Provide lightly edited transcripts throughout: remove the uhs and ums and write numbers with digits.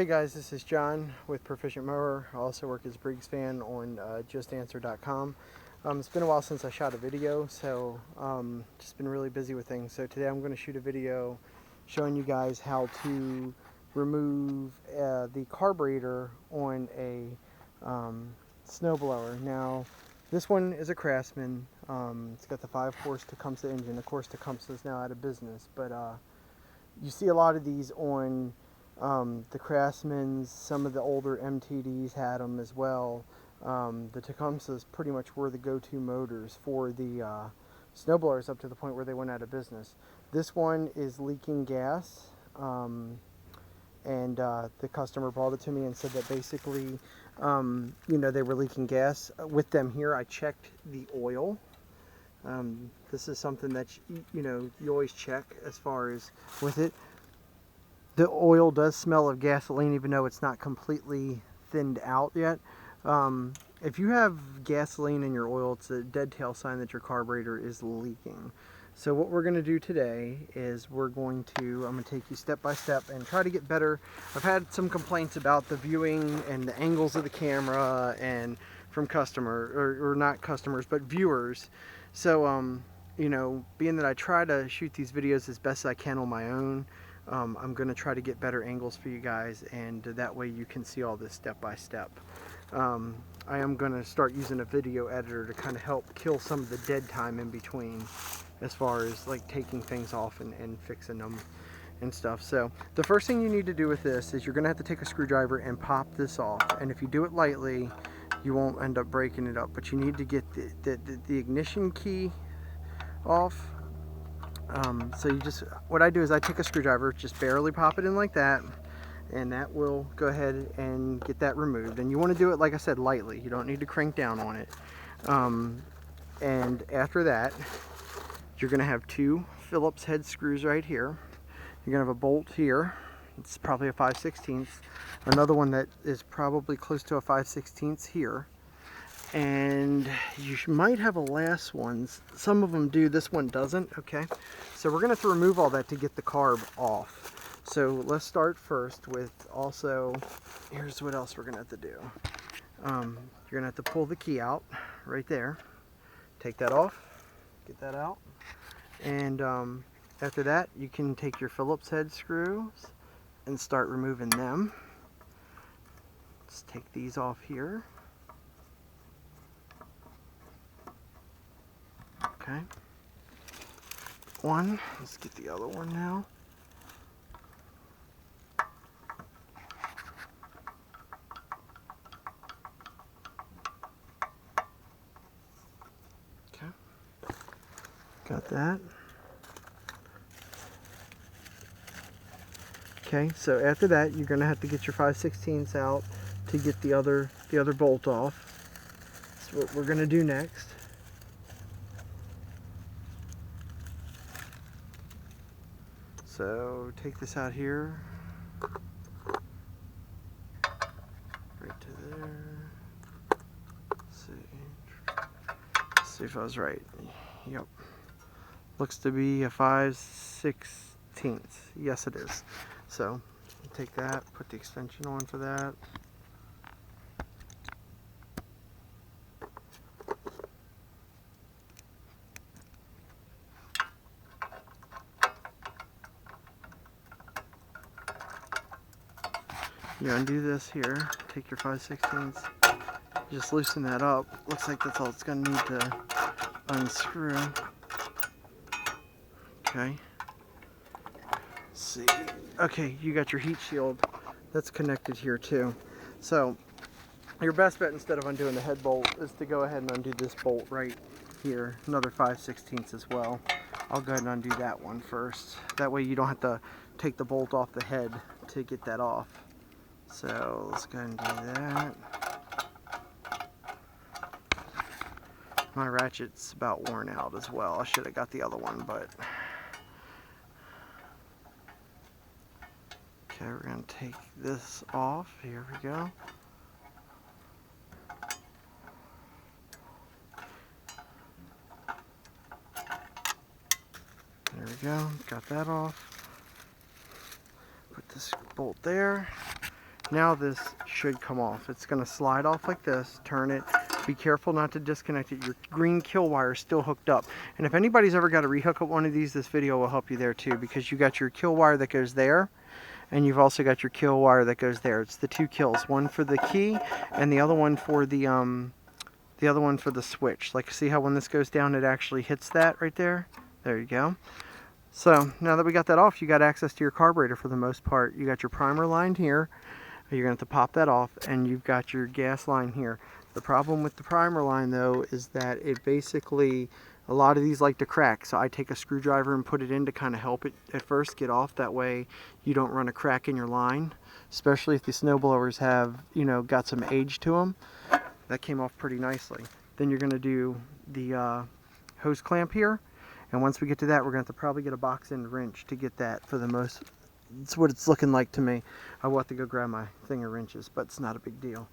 Hey guys, this is John with Proficient Mower. I also work as a Briggs fan on justanswer.com. It's been a while since I shot a video, so just been really busy with things. So today I'm going to shoot a video showing you guys how to remove the carburetor on a snowblower. Now, this one is a Craftsman. It's got the 5-horse Tecumseh engine. Of course, Tecumseh is now out of business, but you see a lot of these on the Craftsmans. Some of the older MTDs had them as well. The Tecumsehs pretty much were the go-to motors for the snowblowers up to the point where they went out of business. This one is leaking gas, and the customer brought it to me and said that basically, they were leaking gas. With them here, I checked the oil. This is something that you always check as far as with it. The oil does smell of gasoline even though it's not completely thinned out yet. If you have gasoline in your oil, it's a dead tail sign that your carburetor is leaking. So what we're going to do today is I'm going to take you step by step and try to get better. I've had some complaints about the viewing and the angles of the camera and from or not customers, but viewers. So, being that I try to shoot these videos as best I can on my own, I'm going to try to get better angles for you guys, and that way you can see all this step by step. I am going to start using a video editor to kind of help kill some of the dead time in between as far as like taking things off and fixing them and stuff. So the first thing you need to do with this is you're going to have to take a screwdriver and pop this off, and if you do it lightly you won't end up breaking it up, but you need to get the ignition key off. So what I do is I take a screwdriver, just barely pop it in like that, and that will go ahead and get that removed. And you want to do it, like I said, lightly. You don't need to crank down on it. And after that, you're going to have 2 Phillips head screws right here. You're going to have a bolt here. It's probably a 5/16. Another one that is probably close to a 5/16 here. And you might have a last one. Some of them do, this one doesn't. Okay, so we're going to have to remove all that to get the carb off. So let's start first with here's what else we're going to have to do. You're going to have to pull the key out right there. Take that off, get that out. And after that, you can take your Phillips head screws and start removing them. Let's take these off here. Okay. One. Let's get the other one now. Okay. Got that. Okay, so after that, you're going to have to get your 5/16 out to get the other bolt off. That's what we're going to do next. So take this out here, right to there. Let's see if I was right. Yep, looks to be a 5/16. Yes, it is. So take that, put the extension on for that. You undo this here, take your 5/16, just loosen that up. Looks like that's all it's going to need to unscrew. Okay. Let's see. Okay, you got your heat shield. That's connected here too. So your best bet, instead of undoing the head bolt, is to go ahead and undo this bolt right here. Another 5/16 as well. I'll go ahead and undo that one first. That way you don't have to take the bolt off the head to get that off. So let's go ahead and do that. My ratchet's about worn out as well. I should have got the other one, but okay, we're going to take this off. Here we go. There we go. Got that off. Put this bolt there. Now this should come off. It's going to slide off like this. Turn it. Be careful not to disconnect it. Your green kill wire is still hooked up. And if anybody's ever got to rehook up one of these, this video will help you there too, because you got your kill wire that goes there, and you've also got your kill wire that goes there. It's the two kills, one for the key and the other one for the switch. Like, see how when this goes down it actually hits that right there? There you go. So now that we got that off, you got access to your carburetor for the most part. You got your primer line here. You're going to have to pop that off, and you've got your gas line here. The problem with the primer line though is that it basically, a lot of these like to crack, so I take a screwdriver and put it in to kind of help it at first get off. That way you don't run a crack in your line, especially if the snowblowers have, you know, got some age to them. That came off pretty nicely. Then you're going to do the hose clamp here, and once we get to that, we're going to have to probably get a box end wrench to get that. For the most, it's what it's looking like to me. I will have to go grab my thing of wrenches, but it's not a big deal.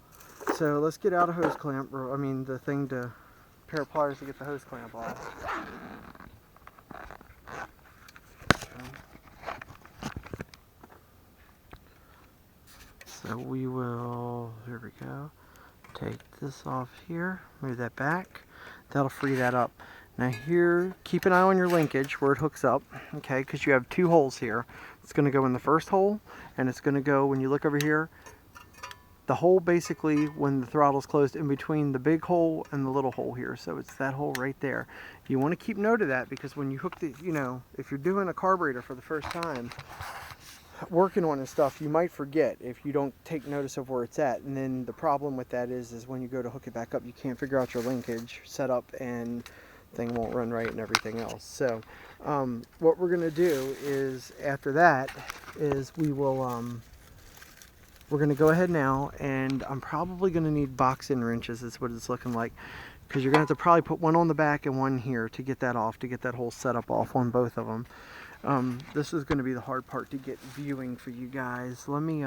So let's get out a hose clamp, or I mean the thing to, pair of pliers to get the hose clamp off. So we will, here we go, take this off here, move that back. That'll free that up. Now here, keep an eye on your linkage where it hooks up, okay, because you have two holes here. It's going to go in the first hole, and it's going to go, when you look over here, the hole basically when the throttle's closed in between the big hole and the little hole here. So it's that hole right there. You want to keep note of that, because when you hook the, you know, if you're doing a carburetor for the first time, working on and stuff, you might forget if you don't take notice of where it's at. And then the problem with that is when you go to hook it back up, you can't figure out your linkage setup, and thing won't run right and everything else. So what we're going to do is, after that, is we will we're going to go ahead now, and I'm probably going to need box end wrenches, is what it's looking like, because you're going to have to probably put one on the back and one here to get that off, to get that whole setup off on both of them. This is going to be the hard part to get viewing for you guys. Let me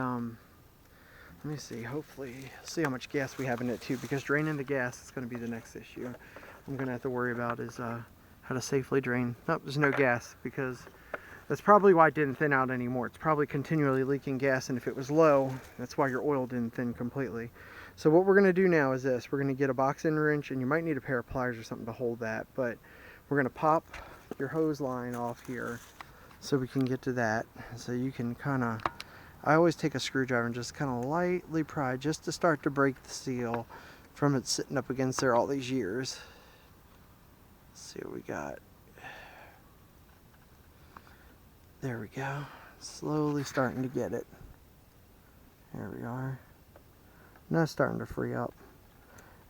see, hopefully see how much gas we have in it too, because draining the gas is going to be the next issue I'm going to have to worry about, is how to safely drain. Nope, there's no gas, because that's probably why it didn't thin out anymore. It's probably continually leaking gas, and if it was low, that's why your oil didn't thin completely. So what we're going to do now is this. We're going to get a box end wrench, and you might need a pair of pliers or something to hold that, but we're going to pop your hose line off here so we can get to that. So you can kind of, I always take a screwdriver and just kind of lightly pry, just to start to break the seal from it sitting up against there all these years. Let's see what we got. There we go. Slowly starting to get it. There we are. Now it's starting to free up.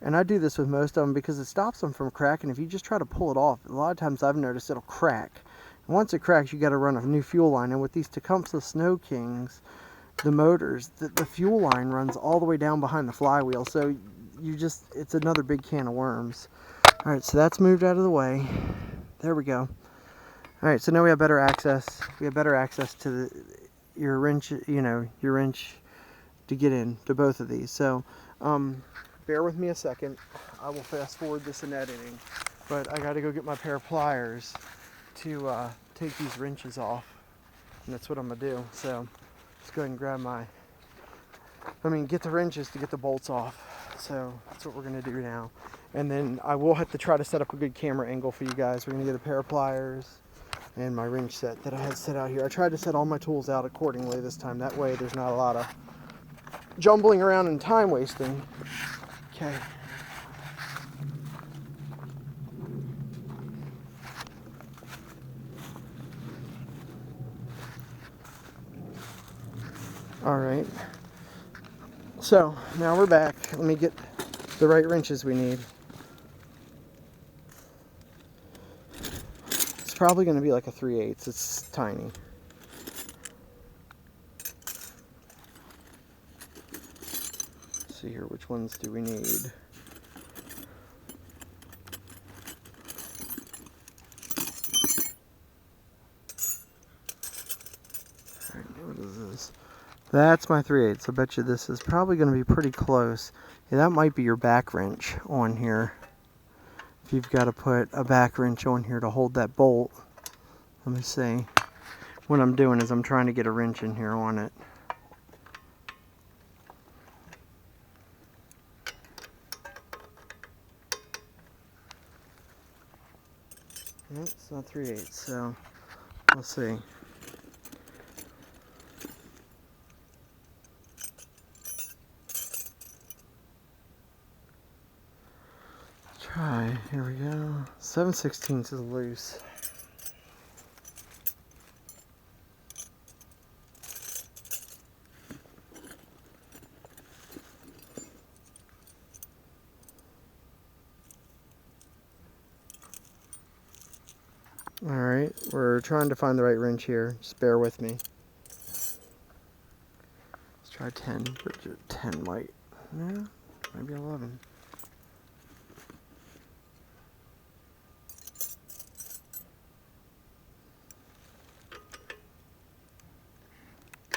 And I do this with most of them because it stops them from cracking. If you just try to pull it off, a lot of times I've noticed it'll crack. And once it cracks, you got to run a new fuel line. And with these Tecumseh Snow Kings, the motors, the fuel line runs all the way down behind the flywheel. So you just, it's another big can of worms. All right, so that's moved out of the way. There we go. All right, so now we have better access. We have better access to your wrench, you know, your wrench to get in to both of these. So bear with me a second. I will fast forward this in editing, but I got to go get my pair of pliers to take these wrenches off, and that's what I'm gonna do. So let's go ahead and grab get the wrenches to get the bolts off. So that's what we're gonna do now, and then I will have to try to set up a good camera angle for you guys. We're gonna get a pair of pliers and my wrench set that I had set out here. I tried to set all my tools out accordingly this time. That way there's not a lot of jumbling around and time wasting. Okay. All right. So now we're back. Let me get the right wrenches we need. It's probably going to be like a 3/8. It's tiny. Let's see here, which ones do we need? All right, what is this? That's my 3/8. I bet you this is probably going to be pretty close. Yeah, that might be your back wrench on here. If you've got to put a back wrench on here to hold that bolt. Let me see. What I'm doing is I'm trying to get a wrench in here on it. Nope, it's not 3/8, so we'll see. Try, here we go. 7/16 is loose. Alright, we're trying to find the right wrench here. Just bear with me. Let's try 10. 10 might. Yeah, maybe 11.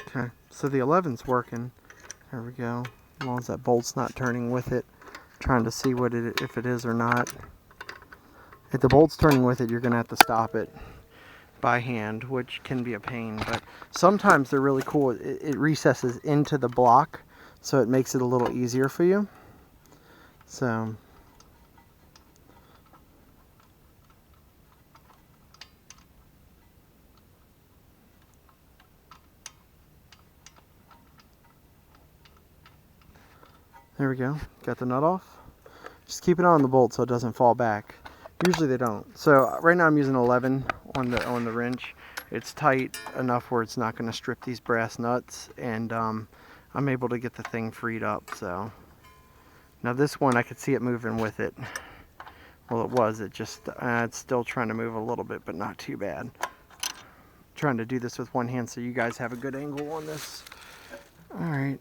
Okay, so the 11's working. There we go. As long as that bolt's not turning with it. Trying to see what if it is or not. If the bolt's turning with it, you're going to have to stop it by hand, which can be a pain. But sometimes they're really cool. It recesses into the block, so it makes it a little easier for you. So there we go. Got the nut off. Just keep it on the bolt so it doesn't fall back. Usually they don't. So right now I'm using 11 on the wrench. It's tight enough where it's not going to strip these brass nuts, and I'm able to get the thing freed up. So now this one, I could see it moving with it. Well, it was. It just it's still trying to move a little bit, but not too bad. Trying to do this with one hand so you guys have a good angle on this. All right.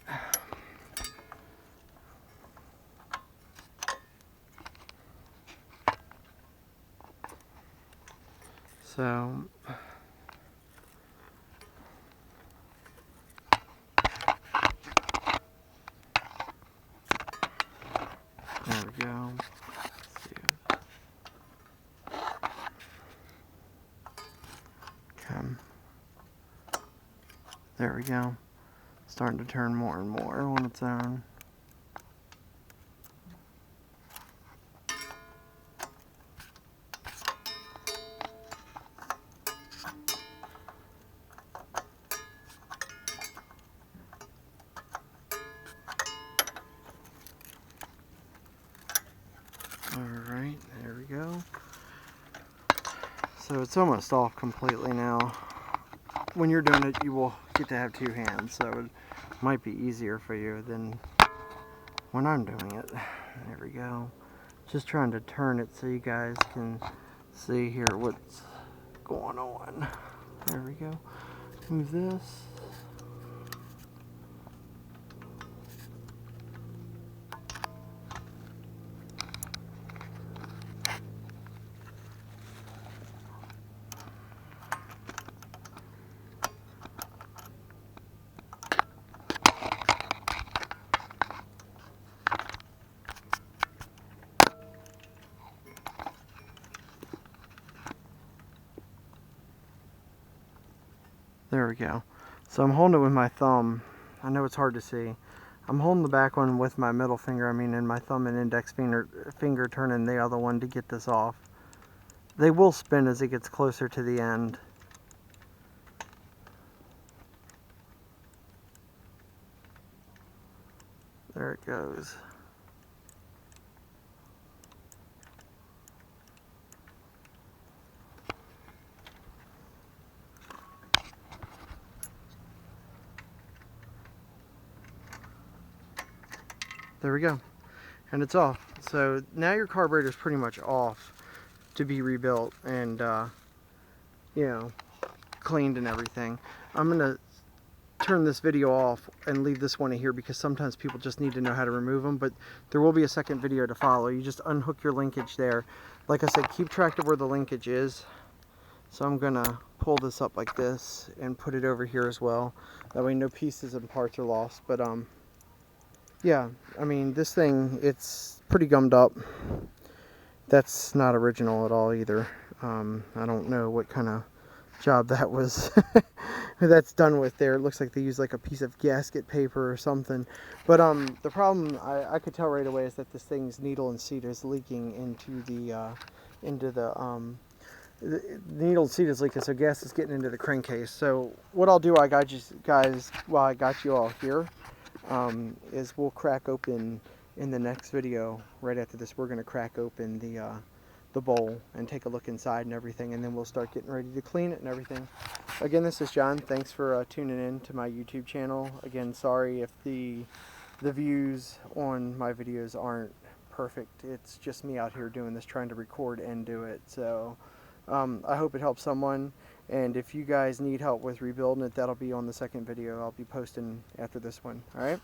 So there we go. Let's see. Okay. There we go. Starting to turn more and more on its own. Alright, there we go. So it's almost off completely now. When you're doing it, you will get to have two hands, so it might be easier for you than when I'm doing it. There we go. Just trying to turn it so you guys can see here what's going on. There we go. Move this. There we go. So I'm holding it with my thumb. I know it's hard to see. I'm holding the back one with my middle finger, and my thumb and index finger turning the other one to get this off. They will spin as it gets closer to the end. There it goes. There we go. And it's off. So now your carburetor is pretty much off to be rebuilt and, you know, cleaned and everything. I'm going to turn this video off and leave this one in here because sometimes people just need to know how to remove them, but there will be a second video to follow. You just unhook your linkage there. Like I said, keep track of where the linkage is. So I'm going to pull this up like this and put it over here as well. That way no pieces and parts are lost. But yeah, I mean, this thing, it's pretty gummed up. That's not original at all either. I don't know what kind of job that was that's done with there. It looks like they use like a piece of gasket paper or something. But the problem I could tell right away is that this thing's needle and seat is leaking into the the needle seat is leaking, so gas is getting into the crankcase. So what I'll do, I got you guys, while I got you all here, is we'll crack open in the next video. Right after this, we're going to crack open the bowl and take a look inside and everything, and then we'll start getting ready to clean it and everything. Again, this is John. Thanks for tuning in to my YouTube channel. Again, sorry if the views on my videos aren't perfect. It's just me out here doing this, trying to record and do it. So I hope it helps someone, and if you guys need help with rebuilding it, that'll be on the second video I'll be posting after this one. Alright,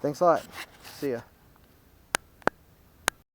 thanks a lot. See ya.